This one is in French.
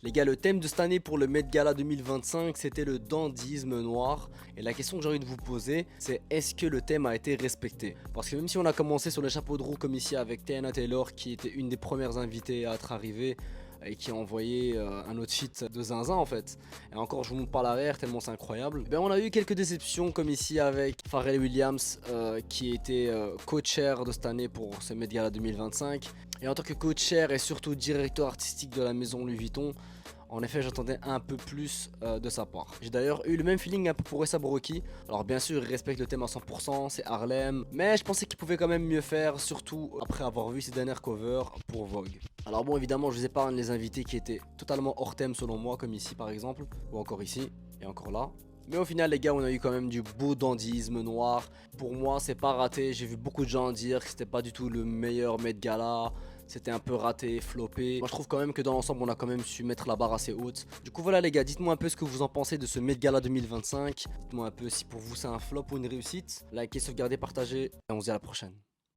Les gars, le thème de cette année pour le Met Gala 2025, c'était le dandisme noir. Et la question que j'ai envie de vous poser, c'est est-ce que le thème a été respecté? Parce que même si on a commencé sur les chapeaux de roue comme ici avec Teyana Taylor, qui était une des premières invitées à être arrivée, et qui a envoyé un outfit de zinzin en fait. Et encore, je vous montre pas l'arrière tellement c'est incroyable. Ben, on a eu quelques déceptions comme ici avec Pharrell Williams qui était co-chair de cette année pour ce Met Gala 2025. Et en tant que co-chair et surtout directeur artistique de la maison Louis Vuitton, en effet, j'attendais un peu plus de sa part. J'ai d'ailleurs eu le même feeling un peu pour A$AP Rocky. Alors bien sûr, il respecte le thème à 100%, c'est Harlem. Mais je pensais qu'il pouvait quand même mieux faire, surtout après avoir vu ses dernières covers pour Vogue. Alors bon, évidemment, je vous épargne les invités qui étaient totalement hors thème selon moi, comme ici par exemple, ou encore ici, et encore là. Mais au final les gars, on a eu quand même du beau dandisme noir. Pour moi c'est pas raté, j'ai vu beaucoup de gens dire que c'était pas du tout le meilleur Met Gala. C'était un peu raté, floppé. Moi je trouve quand même que dans l'ensemble on a quand même su mettre la barre assez haute. Du coup voilà les gars, dites-moi un peu ce que vous en pensez de ce Met Gala 2025. Dites-moi un peu si pour vous c'est un flop ou une réussite. Likez, sauvegardez, partagez et on se dit à la prochaine.